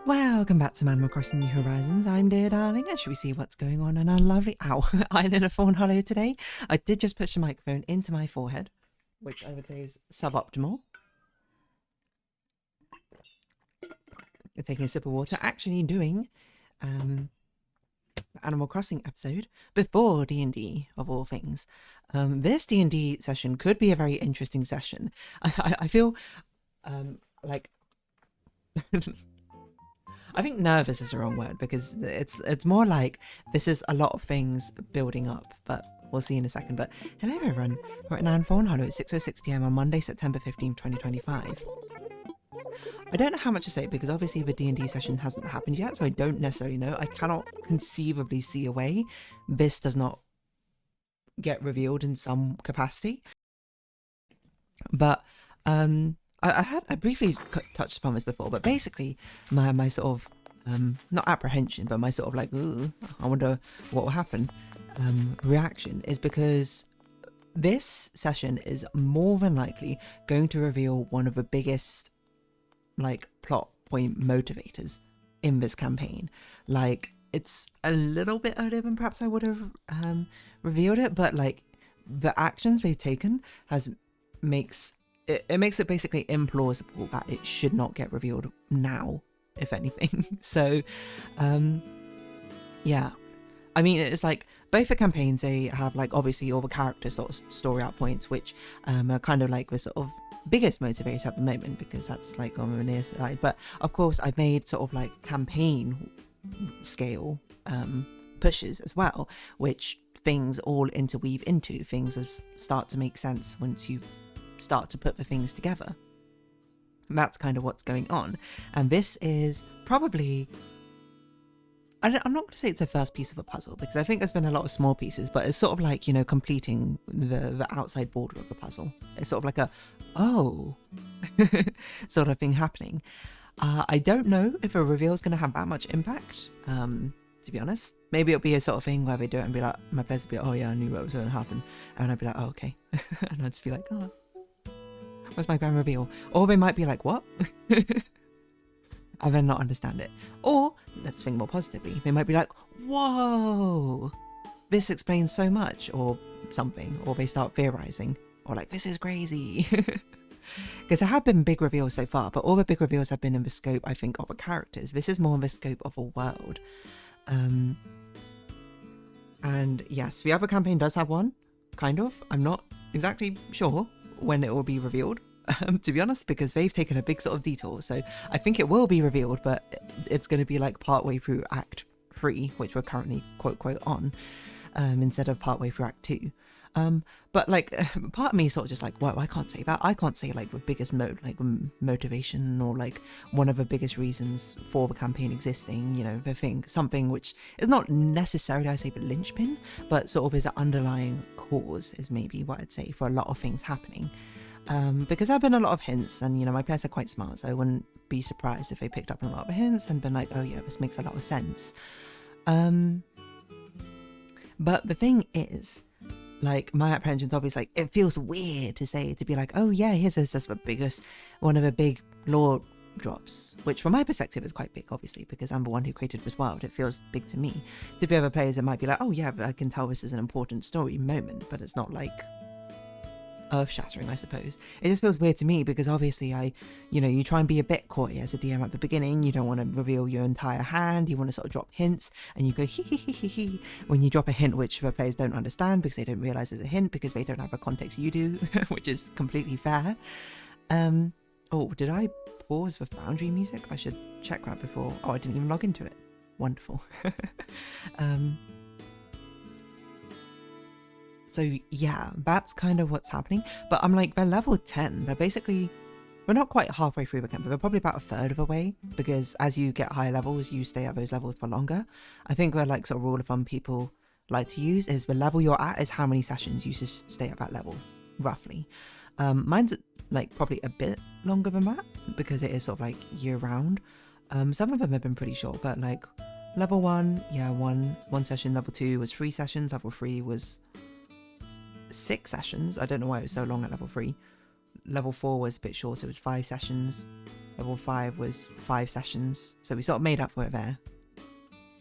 Welcome back to Animal Crossing New Horizons. I'm dear darling, and should we see what's going on in our lovely island of Fawnhallow today? I did just push the microphone into my forehead, which I would say is suboptimal. Taking a sip of water, actually doing the Animal Crossing episode before D&D, of all things. This D&D session could be a very interesting session. I feel like... I think nervous is the wrong word, because it's more like this is a lot of things building up, but we'll see in a second. But hello everyone, we're at now in Fawnhallow at 6:06 PM on Monday, September 15th, 2025. I don't know how much to say because obviously the D&D session hasn't happened yet, so I don't necessarily know. I cannot conceivably see a way this does not get revealed in some capacity. But I briefly touched upon this before, but basically my sort of, not apprehension, but my sort of like, ooh, I wonder what will happen, reaction is because this session is more than likely going to reveal one of the biggest, like, plot point motivators in this campaign. Like, it's a little bit earlier than perhaps I would have revealed it, but like, the actions they've taken makes it basically implausible that it should not get revealed now, if anything. So, yeah. I mean, it's like, both the campaigns, they have, like, obviously all the character sort of story out points, which are kind of like the sort of biggest motivator at the moment, because that's, like, on the near side. But, of course, I've made sort of, like, campaign scale pushes as well, which things all interweave into. Things start to make sense once you start to put the things together. That's kind of what's going on, and this is probably, I'm not going to say it's the first piece of a puzzle, because I think there's been a lot of small pieces, but it's sort of like, you know, completing the outside border of the puzzle. It's sort of like a oh sort of thing happening. I don't know if a reveal is going to have that much impact, to be honest. Maybe it'll be a sort of thing where they do it and be like, my players will be like, oh yeah, I knew what was going to happen, and I'd be like, oh okay. And I'd just be like, oh, where's my grand reveal? Or they might be like, what? And then not understand it. Or, let's think more positively, they might be like, whoa, this explains so much, or something. Or they start theorizing, or like, this is crazy. Because there have been big reveals so far, but all the big reveals have been in the scope, I think, of the characters. This is more in the scope of a world. And yes, the other campaign does have one, kind of. I'm not exactly sure when it will be revealed, to be honest, because they've taken a big sort of detour. So I think it will be revealed, but it's going to be like partway through Act 3, which we're currently quote on, instead of partway through Act 2. But like, part of me is sort of just like, well, I can't say that. I can't say like the biggest motivation, or like one of the biggest reasons for the campaign existing, you know, the thing, something which is not necessarily, I say, the linchpin, but sort of is an underlying cause, is maybe what I'd say, for a lot of things happening. Because there have been a lot of hints, and you know, my players are quite smart, so I wouldn't be surprised if they picked up on a lot of the hints and been like, oh yeah, this makes a lot of sense. But the thing is, like, my apprehension's obviously like, it feels weird to be like, oh yeah, here's the biggest, one of the big lore drops, which from my perspective is quite big, obviously, because I'm the one who created this world. It feels big to me. To the other players, it might be like, oh yeah, but I can tell this is an important story moment, but it's not like earth-shattering, I suppose. It just feels weird to me because obviously you try and be a bit coy as a DM at the beginning. You don't want to reveal your entire hand. You want to sort of drop hints, and you go hee hee hee hee hee when you drop a hint which the players don't understand because they don't realize it's a hint, because they don't have a context you do, which is completely fair. Oh, did I pause the Foundry music? I should check that before. Oh, I didn't even log into it. Wonderful. So yeah, that's kind of what's happening. But I'm like, they're level 10. We're not quite halfway through the camp, but we're probably about a third of the way, because as you get higher levels, you stay at those levels for longer. I think the like sort of rule of thumb people like to use is the level you're at is how many sessions you just stay at that level, roughly. Mine's like probably a bit longer than that, because it is sort of like year round. Some of them have been pretty short, but like level 1, yeah, one session. Level 2 was 3 sessions. Level 3 was 6 sessions. I don't know why it was so long at level 3. Level 4 was a bit shorter, it was 5 sessions. Level 5 was 5 sessions, so we sort of made up for it there.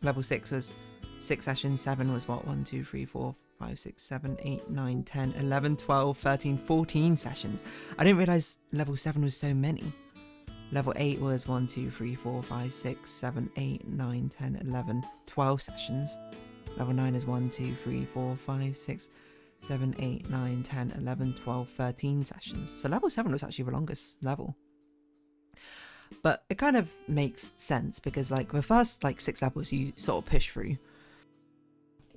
Level 6 was 6 sessions, 7 was what, 1, 2, 3, 4, 5, 6, 7, 8, 9, 10, 11, 12, 13, 14 sessions. I didn't realise level 7 was so many. Level 8 was 1, 2, 3, 4, 5, 6, 7, 8, 9, 10, 11, 12 sessions. Level 9 is 1, 2, 3, 4, 5, 6, 7, 8, 9, 10, 11, 12, 13 sessions. So level 7 was actually the longest level. But it kind of makes sense because like the first like 6 levels you sort of push through.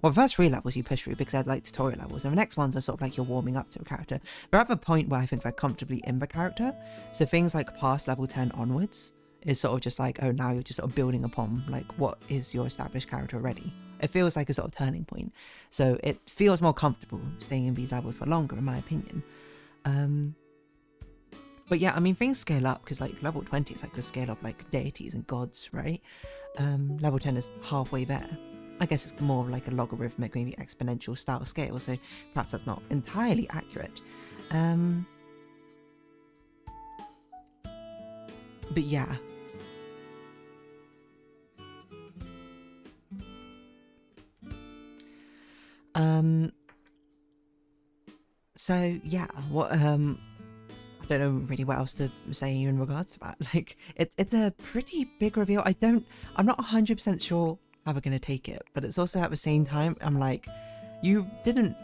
Well, the first 3 levels you push through because they're like tutorial levels, and the next ones are sort of like you're warming up to a character. They're at the point where I think they're comfortably in the character. So things like past level 10 onwards is sort of just like, oh, now you're just sort of building upon like what is your established character already. It feels like a sort of turning point. So it feels more comfortable staying in these levels for longer, in my opinion. But yeah, I mean, things scale up because like level 20 is like the scale of like deities and gods, right? Level 10 is halfway there. I guess it's more like a logarithmic, maybe exponential style scale, so perhaps that's not entirely accurate. But yeah. So yeah, what I don't know really what else to say in regards to that. Like, it's a pretty big reveal. I'm not 100% sure how we're gonna take it, but it's also at the same time, I'm like, you didn't.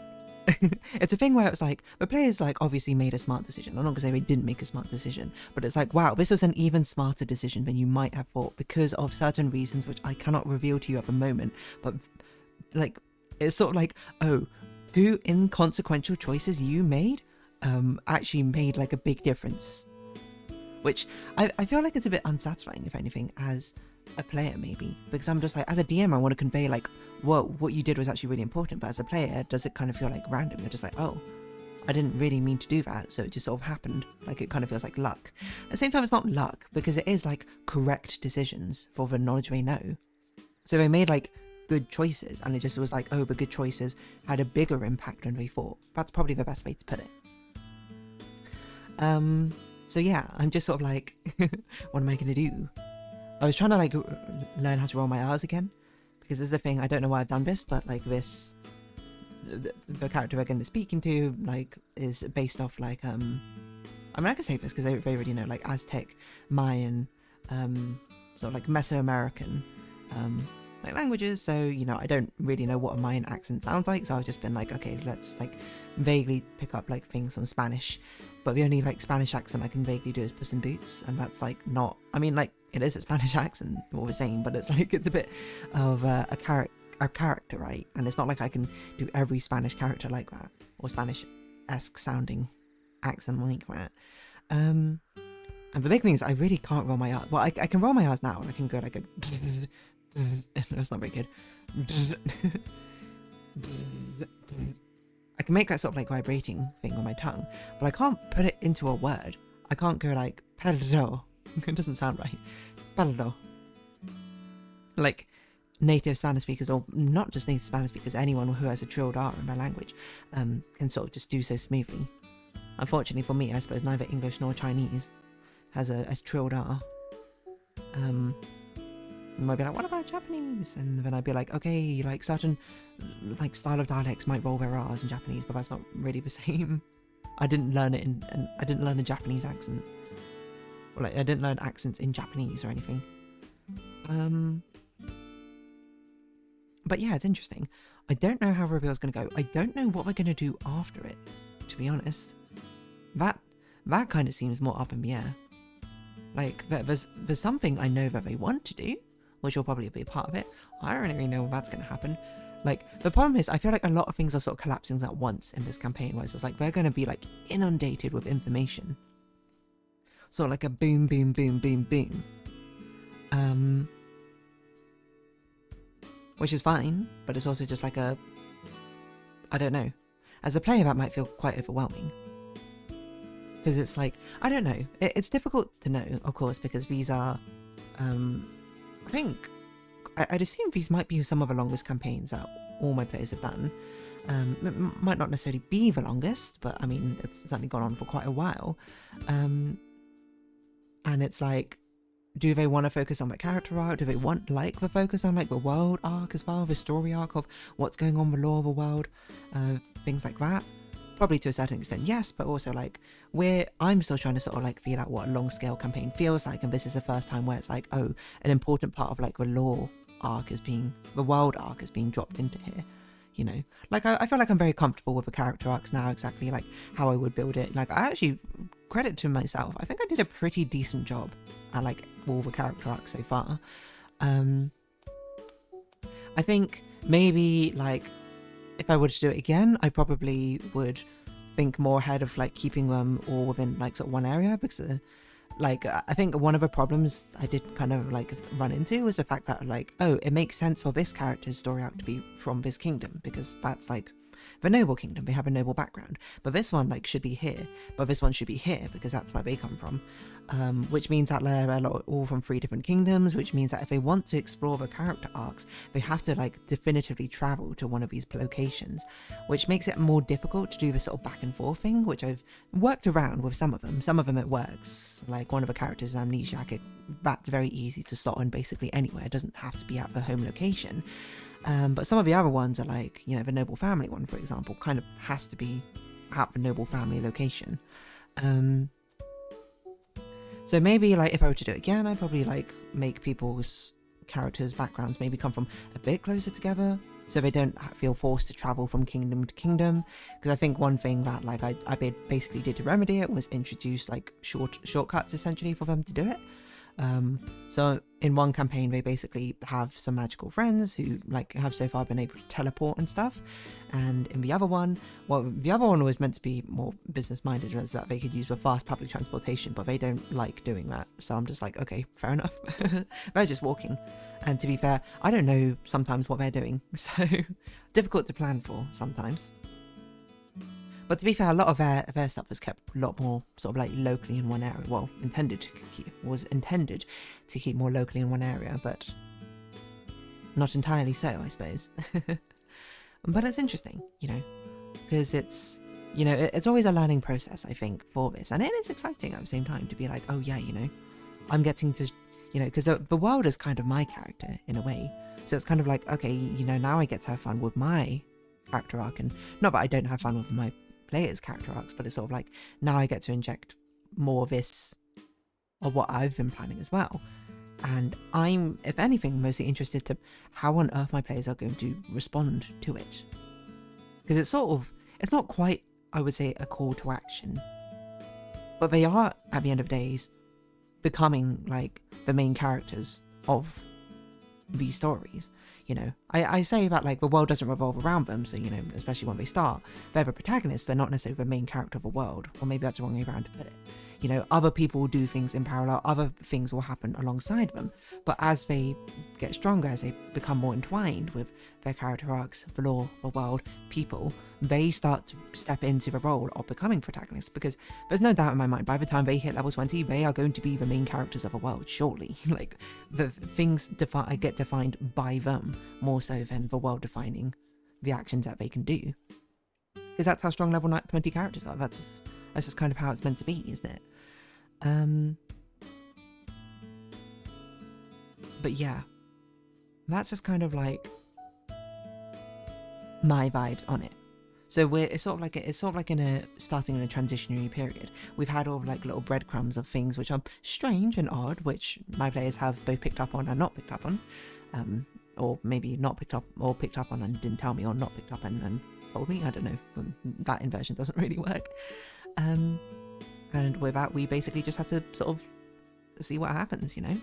It's a thing where it's like, the players like obviously made a smart decision. I'm not gonna say they didn't make a smart decision, but it's like, wow, this was an even smarter decision than you might have thought because of certain reasons which I cannot reveal to you at the moment. But like, it's sort of like, oh, 2 inconsequential choices you made actually made like a big difference, which I feel like it's a bit unsatisfying, if anything, as a player maybe, because I'm just like, as a DM I want to convey like, whoa, what you did was actually really important, but as a player does it kind of feel like random? You're just like, oh, I didn't really mean to do that, so it just sort of happened. Like, it kind of feels like luck. At the same time, it's not luck because it is like correct decisions for the knowledge they know. So they made like good choices, and it just was like, oh, the good choices had a bigger impact than they thought. That's probably the best way to put it. So yeah, I'm just sort of like, what am I gonna do? I was trying to like learn how to roll my R's again, because there's a thing, I don't know why I've done this, but like this, the character we're going to be speaking to like is based off like, I mean, I can say this because they already know like Aztec, Mayan, sort of like Mesoamerican, like languages, so you know, I don't really know what a Mayan accent sounds like, so I've just been like, okay, let's like vaguely pick up like things from Spanish, but the only like Spanish accent I can vaguely do is Puss in Boots, and that's like not, I mean, like it is a Spanish accent, what we're saying, but it's like, it's a bit of a character, right? And it's not like I can do every Spanish character like that, or Spanish-esque sounding accent like that. And the big thing is I really can't roll my R's. Well, I can roll my R's now, I can go like a that's not very good. I can make that sort of like vibrating thing on my tongue, but I can't put it into a word. I can't go like perdo. It doesn't sound right. Perdo. Like native Spanish speakers, or not just native Spanish speakers, anyone who has a trilled R in their language can sort of just do so smoothly. Unfortunately for me, I suppose neither English nor Chinese has a trilled R. You might be like, what about Japanese? And then I'd be like, okay, like certain like style of dialects might roll their R's in Japanese, but that's not really the same. I didn't learn it I didn't learn a Japanese accent. Or like, I didn't learn accents in Japanese or anything. But yeah, it's interesting. I don't know how reveal's gonna go. I don't know what we're gonna do after it, to be honest. That kind of seems more up in the air. Like, there's something I know that they want to do, which will probably be a part of it. I don't really know when that's going to happen. Like, the problem is, I feel like a lot of things are sort of collapsing at once in this campaign, where it's like, we're going to be, like, inundated with information. Sort of like a boom, boom, boom, boom, boom. Which is fine, but it's also just like a, I don't know. As a player, that might feel quite overwhelming. Because it's like, I don't know. It's difficult to know, of course, because these are, I think, I'd assume these might be some of the longest campaigns that all my players have done. It might not necessarily be the longest, but I mean, it's certainly gone on for quite a while. And it's like, do they want to focus on the character arc? Do they want like the focus on like the world arc as well, the story arc of what's going on, the lore of the world, things like that? Probably to a certain extent, yes, but also like I'm still trying to sort of like feel out what a long scale campaign feels like, and this is the first time where it's like, oh, an important part of like the lore arc the world arc is being dropped into here. You know, like I feel like I'm very comfortable with the character arcs now, exactly like how I would build it. Like I actually credit to myself, I think I did a pretty decent job at like all the character arcs so far. I think maybe like if I were to do it again, I probably would think more ahead of like keeping them all within like sort of one area, because like I think one of the problems I did kind of like run into was the fact that like, oh, it makes sense for this character's story arc to be from this kingdom because that's like the noble kingdom, they have a noble background, but this one like should be here, but this one should be here because that's where they come from, which means that they're all from 3 different kingdoms, which means that if they want to explore the character arcs, they have to like definitively travel to one of these locations, which makes it more difficult to do this sort of back and forth thing, which I've worked around with some of them it works. Like one of the characters is amnesiac, that's very easy to slot in basically anywhere, it doesn't have to be at the home location. But some of the other ones are like, you know, the noble family one, for example, kind of has to be at the noble family location. So maybe like if I were to do it again, I'd probably like make people's characters' backgrounds maybe come from a bit closer together, so they don't feel forced to travel from kingdom to kingdom. Because I think one thing that like I basically did to remedy it was introduce like shortcuts essentially for them to do it. So in one campaign they basically have some magical friends who like have so far been able to teleport and stuff, and in the other one, well, the other one was meant to be more business minded, as that they could use the fast public transportation, but they don't like doing that, so I'm just like, okay, fair enough. They're just walking, and to be fair, I don't know sometimes what they're doing, so difficult to plan for sometimes. But to be fair, a lot of their stuff was kept a lot more sort of like locally in one area. Well, was intended to keep more locally in one area, but not entirely so, I suppose. But it's interesting, you know, because it's, you know, it's always a learning process, I think, for this. And it is exciting at the same time to be like, oh yeah, you know, I'm getting to, you know, because the world is kind of my character in a way. So it's kind of like, okay, you know, now I get to have fun with my character arc, and not that I don't have fun with my players' character arcs, but it's sort of like now I get to inject more of this of what I've been planning as well. And I'm, if anything, mostly interested to how on earth my players are going to respond to it, because it's sort of, it's not quite, I would say, a call to action, but they are at the end of days becoming like the main characters of these stories. You know, I say that like the world doesn't revolve around them, so, you know, especially when they start, they're the protagonists, they're not necessarily the main character of the world, or maybe that's the wrong way around to put it. You know, other people will do things in parallel, other things will happen alongside them, but as they get stronger, as they become more entwined with their character arcs, the lore, the world, people, they start to step into the role of becoming protagonists, because there's no doubt in my mind, by the time they hit level 20, they are going to be the main characters of the world, surely. Like, the things get defined by them, more so than the world defining the actions that they can do. Because that's how strong level 20 characters are, that's just kind of how it's meant to be, isn't it? But yeah, that's just kind of like my vibes on it. So it's sort of like starting in a transitionary period. We've had all like little breadcrumbs of things which are strange and odd, which my players have both picked up on and not picked up on, or maybe not picked up, or picked up on and didn't tell me, or not picked up and told me. I don't know. That inversion doesn't really work. And with that, we basically just have to sort of see what happens, you know?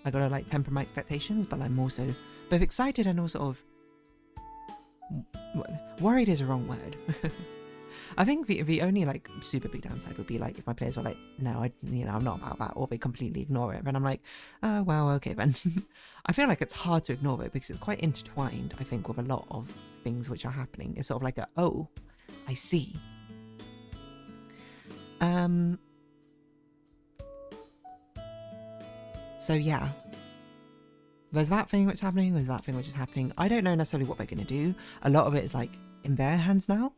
I gotta like temper my expectations, but I'm also both excited and also sort of worried is a wrong word. I think the only like super big downside would be like if my players were like, no, I'm not about that, or they completely ignore it, and I'm like, oh well, okay then. I feel like it's hard to ignore it because it's quite intertwined, I think, with a lot of things which are happening. It's sort of like a, oh, I see. So yeah, there's that thing which is happening, there's that thing which is happening. I don't know necessarily what they're going to do. A lot of it is like in their hands now.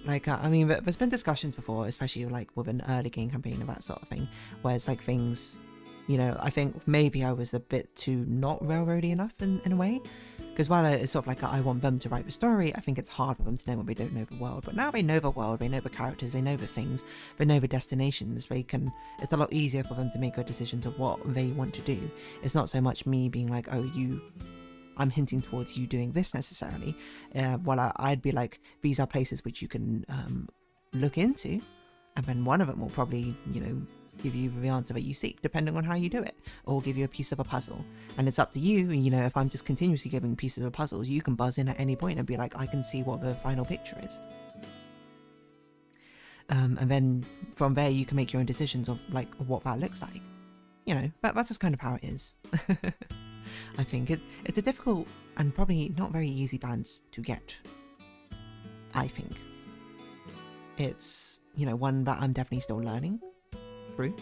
Like, I mean, there's been discussions before, especially like with an early game campaign and that sort of thing, where it's like things, you know, I think maybe I was a bit too not railroady enough in a way. Because while it's sort of like I want them to write the story, I think it's hard for them to know when they don't know the world. But now they know the world, they know the characters, they know the things, they know the destinations. It's a lot easier for them to make a decision to what they want to do. It's not so much me being like, oh, I'm hinting towards you doing this necessarily. I'd be like, these are places which you can look into, and then one of them will probably, you know, give you the answer that you seek, depending on how you do it, or give you a piece of a puzzle. And it's up to you, you know, if I'm just continuously giving pieces of puzzles, you can buzz in at any point and be like, I can see what the final picture is. And then from there, you can make your own decisions of like what that looks like. You know, that's just kind of how it is. I think it's a difficult and probably not very easy balance to get. I think. It's, you know, one that I'm definitely still learning through.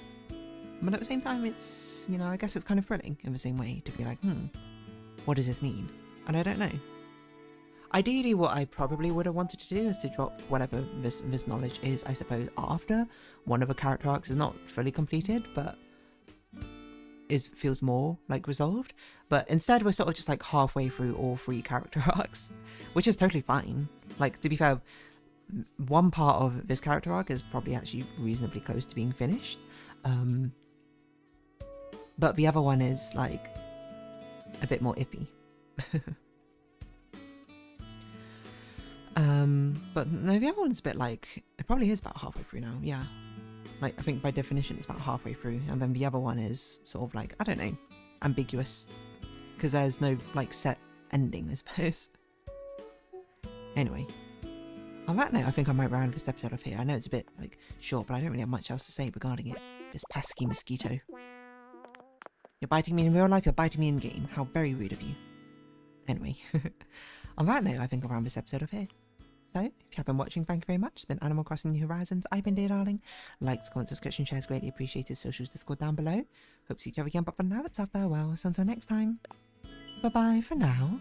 But at the same time, it's, you know, I guess it's kind of thrilling in the same way to be like, what does this mean? And I don't know. Ideally, what I probably would have wanted to do is to drop whatever this knowledge is, I suppose, after one of the character arcs is not fully completed, but feels more like resolved. But instead, we're sort of just like halfway through all 3 character arcs, which is totally fine. Like, to be fair, one part of this character arc is probably actually reasonably close to being finished, but the other one is like a bit more iffy. But no, the other one's a bit like, it probably is about halfway through now, yeah. Like, I think by definition it's about halfway through, and then the other one is sort of like, I don't know, ambiguous, because there's no like set ending, I suppose. Anyway, on that note, I think I might round this episode off here. I know it's a bit like short, but I don't really have much else to say regarding it. This pesky mosquito. You're biting me in real life, you're biting me in game. How very rude of you. Anyway, on that note, I think I'll round this episode off here. So, if you have been watching, thank you very much. It's been Animal Crossing New Horizons. I've been Dear Darling. Likes, comments, subscription, shares greatly appreciated. Socials, Discord down below. Hope to see you again, but for now, it's our farewell. So until next time, bye-bye for now.